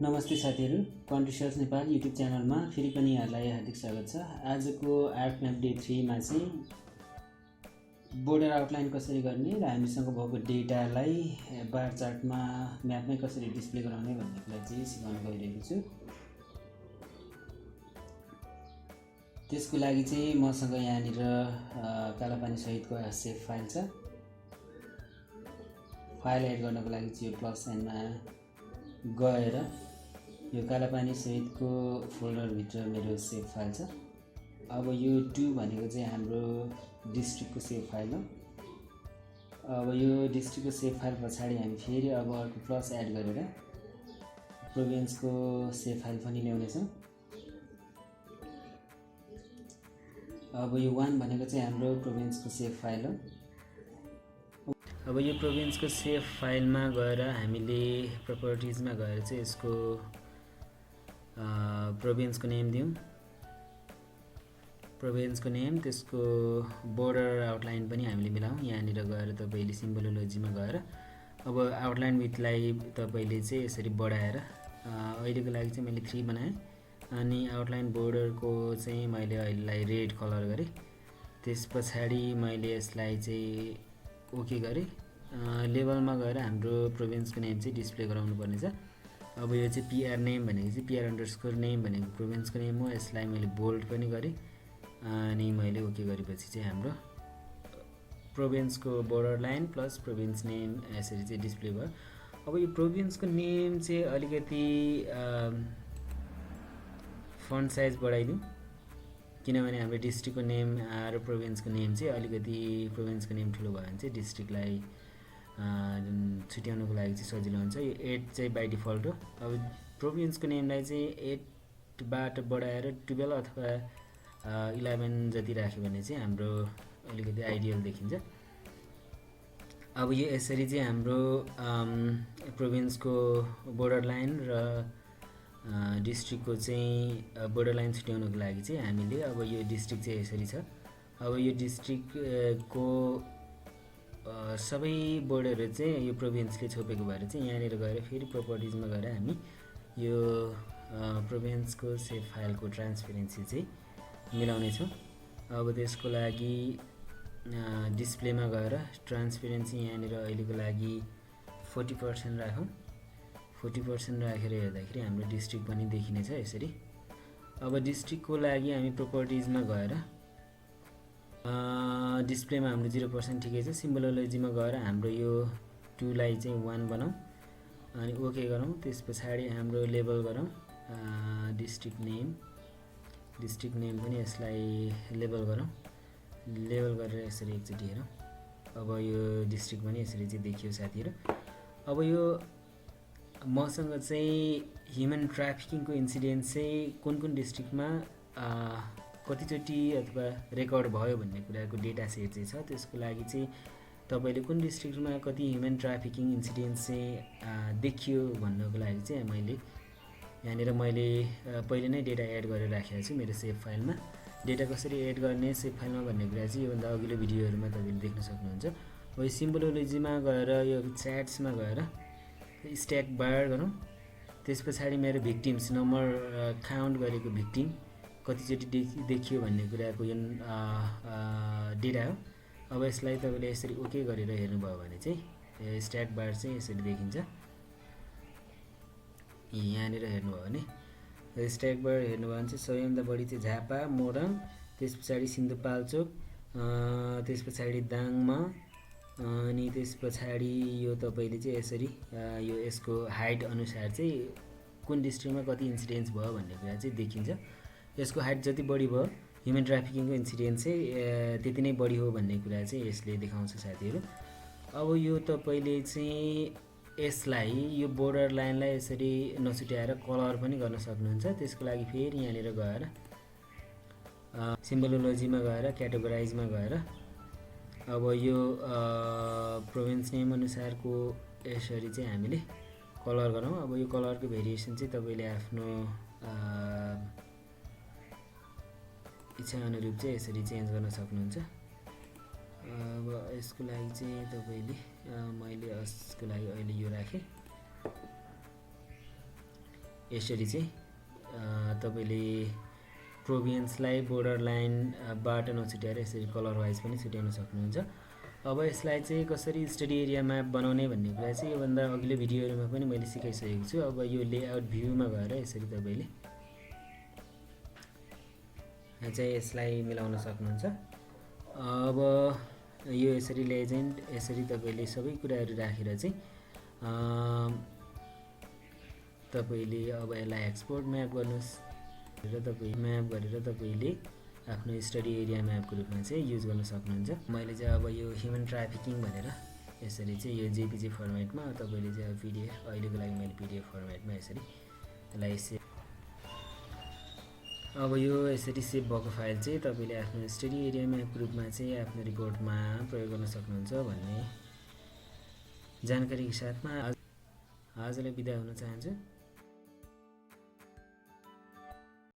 नमस्ते साथीहरू, country Nepal YouTube च्यानलमा फेरि पनि यहाँलाई हार्दिक स्वागत छ। आजको आर्क म्याप डे 3 मा चाहिँ बोर्डर आउटलाइन कसरी गर्ने र हामीसँग भएको डेटालाई बार चार्टमा म्यापमै कसरी डिस्प्ले गराउने भन्ने कुरा चाहिँ सिकाउन गइरहेको छु। त्यसको लागि चाहिँ मसँग यहाँनिर कालापानी सहितको सेभ फाइल छ। फाइल एड गर्नको लागि चाहिँ यो प्लस साइनमा गएर यो कालापानी सहितको फोल्डर भित्र मेरो सेभ फाइल छ। अब यो 2 भनेको चाहिँ हाम्रो डिस्ट्रिक्टको सेभ फाइल हो। अब यो डिस्ट्रिक्टको सेभ फाइल पछाडि हामी फेरि अब अर्को प्लस एड गरेर प्रोभिन्सको सेभ फाइल पनि ल्याउने छौँ। अब यो 1 भनेको चाहिँ हाम्रो प्रोभिन्सको सेभ फाइल हो। अब यो प्रोभिन्सको सेभ फाइलमा गएर हामीले प्रपर्टिजमा गएर चाहिँ यसको प्रोभिन्सको नेम दिउँ। प्रोभिन्सको नेम, त्यसको बोर्डर आउटलाइन पनि हामीले मिलाउँ। यहाँनिर गएर तपाईले सिम्बोलोजीमा गएर अब आउटलाइन विथलाई तपाईले चाहिँ यसरी बढाएर अहिलेको लागि चाहिँ मैले 3 बनाएँ। अनि आउटलाइन बोर्डरको चाहिँ मैले अहिलेलाई रेड कलर गरेँ। त्यस पछाडि मैले यसलाई चाहिँ ओके गरेँ। लेभलमा गएर हाम्रो प्रोभिन्सको नेम चाहिँ डिस्प्ले गराउनु पर्ने छ। अब यो चाहिँ पीआर नेम भनेको चाहिँ पीआर अंडरस्कोर नेम भनेको प्रोभिन्सको नेम हो। यसलाई मैले बोल्ड पनि गरेँ अनि मैले ओके गरेपछि चाहिँ हाम्रो प्रोभिन्सको border line plus province name यसरी चाहिँ डिस्प्ले भयो। अब यो प्रोभिन्सको नेम चाहिँ अलिकति फन्ट साइज बढाइदिउँ, किनभने हाम्रो डिस्ट्रिक्टको नेम र प्रोभिन्सको नेम चाहिँ अलिकति प्रोभिन्सको नेम ठुलो भयो भने चाहिँ डिस्ट्रिक्टलाई छुट्याउनको लागि चाहिँ सजिलो हुन्छ। यो 8 चाहिँ बाइ डिफल्ट हो। अब प्रोभिन्सको नेमलाई चाहिँ 8 बाट बढाएर 12 अथवा 11 जति राख्यो भने चाहिँ हाम्रो अलिकति आइडियल देखिन्छ। अब यो यसरी चाहिँ हाम्रो प्रोभिन्सको बोर्डर लाइन र डिस्ट्रिक्टको चाहिँ बोर्डर लाइन छुट्याउनको लागि चाहिँ हामीले अब यो डिस्ट्रिक्ट चाहिँ यसरी छ। अब यो डिस्ट्रिक्टको सबै बोर्डरहरू चाहिँ यो प्रोभिन्सले छोपेको भएर चाहिँ यहाँनिर गएर फेरि प्रपर्टिजमा गएर हामी यो प्रोभिन्सको सेभ फाइलको ट्रान्सपेरेन्सी चाहिँ मिलाउने छौँ। अब त्यसको लागि डिस्प्लेमा गएर ट्रान्सपेरेन्सी यहाँनिर अहिलेको लागि 40% राखौँ। 40% राखेर हेर्दाखेरि हाम्रो डिस्ट्रिक्ट पनि देखिनेछ यसरी। अब डिस्ट्रिक्टको लागि हामी प्रपर्टिजमा गएर डिस्प्लेमा हाम्रो 0% ठिकै छ। सिम्बोलोजीमा गएर हाम्रो यो 2 लाई चाहिँ 1 बनाऊँ अनि ओके गरौँ। त्यस पछाडि हाम्रो लेबल गरौँ डिस्ट्रिक्ट नेम पनि यसलाई लेबल गरौँ। लेबल गरेर यसरी एकचोटि हेरौँ। अब यो डिस्ट्रिक्ट पनि यसरी चाहिँ देखियो साथीहरू। अब यो मसँग चाहिँ ह्युमन ट्राफिकिङको इन्सिडेन्ट चाहिँ कुन डिस्ट्रिक्टमा कतिचोटि अथवा रेकर्ड भयो भन्ने कुराको डेटा सेट चाहिँ छ। त्यसको लागि चाहिँ तपाईले कुन डिस्ट्रिक्टमा कति ह्युमन ट्राफिकिङ इन्सिडेन्ट चाहिँ देखियो भन्नको लागि चाहिँ मैले यहाँनिर पहिले नै डेटा एड गरेर राखेको छु मेरो सेभ फाइलमा। डेटा कसरी एड गर्ने सेभ फाइलमा भन्ने कुरा चाहिँ योभन्दा अघिल्लो भिडियोहरूमा तपाईले देख्न सक्नुहुन्छ। अब यो सिम्बोलोजीमा गएर यो च्याट्समा गएर स्ट्याक बार गरौँ। त्यस पछाडि मेरो भिक्टिम्स नम्बर काउन्ट गरेको भिक्टिम कतिचोटि देखियो भन्ने कुराको यो डेटा हो। अब यसलाई तपाईले यसरी ओके गरेर हेर्नुभयो भने चाहिँ स्ट्याक बार चाहिँ यसरी देखिन्छ। यहाँनिर हेर्नुभयो भने स्ट्याक बार हेर्नुभयो भने चाहिँ सबैभन्दा बढी चाहिँ झापा, मोरङ, त्यस पछाडि सिन्धुपाल्चोक, त्यस पछाडि दाङमा, अनि त्यस पछाडि यो तपाईले चाहिँ यसरी यो यसको हाइट अनुसार चाहिँ कुन डिस्ट्रिक्टमा कति इन्सिडेन्ट्स भयो भन्ने कुरा चाहिँ देखिन्छ। यसको हाइट जति बढी भयो ह्युमन ट्राफिकिङको इन्सिडेन्ट चाहिँ त्यति नै बढी हो भन्ने कुरा चाहिँ यसले देखाउँछ साथीहरू। अब यो तपाईले चाहिँ यसलाई यो बोर्डर लाइनलाई यसरी नछुट्याएर कलर पनि गर्न सक्नुहुन्छ। त्यसको लागि फेरि यहाँनिर गएर सिम्बोलोजीमा गएर क्याटेगोराइजमा गएर अब यो प्रोभिन्स नेम अनुसारको यसरी चाहिँ हामीले कलर गरौँ। अब यो कलरको भेरिएसन चाहिँ तपाईले आफ्नो इच्छा अनुरूप चाहिँ यसरी चेन्ज गर्न सक्नुहुन्छ। अब यसको लागि चाहिँ तपाईले मैले यसको लागि अहिले यो राखेँ। यसरी चाहिँ तपाईले प्रोभिन्सलाई बोर्डर लाइनबाट नछुट्याएर यसरी कलर वाइज पनि छुट्याउन सक्नुहुन्छ। अब यसलाई चाहिँ कसरी स्टडी एरिया म्याप बनाउने भन्ने कुरा चाहिँ योभन्दा अघिल्लो भिडियोहरुमा पनि मैले सिकाइसकेको छु। अब यो लेआउट भ्यूमा गएर यसरी तपाईले चाहिँ यसलाई मिलाउन सक्नुहुन्छ। अब यो यसरी लेजेन्ड यसरी तपाईले सबै कुराहरु राखेर चाहिँ तपाईले अब यसलाई एक्सपोर्ट म्याप गर्नुस् र तपाई म्याप गरेर तपाईले आफ्नो स्टडी एरिया म्यापको रूपमा चाहिँ युज गर्न सक्नुहुन्छ। मैले चाहिँ अब यो ह्युमन ट्राफिकिङ भनेर यसरी चाहिँ यो जेपीजी फर्मेटमा तपाईले चाहिँ पीडीएफ अहिलेको लागि मैले पीडीएफ फर्मेटमा यसरी यसलाई सेभ अब यो यसरी सेभ भएको फाइल चाहिँ तपाईले आफ्नो स्टडी एरिया म्यापको रूपमा चाहिँ आफ्नो रिपोर्टमा प्रयोग गर्न सक्नुहुन्छ भन्ने जानकारीको साथमा आजलाई बिदा हुन चाहन्छु।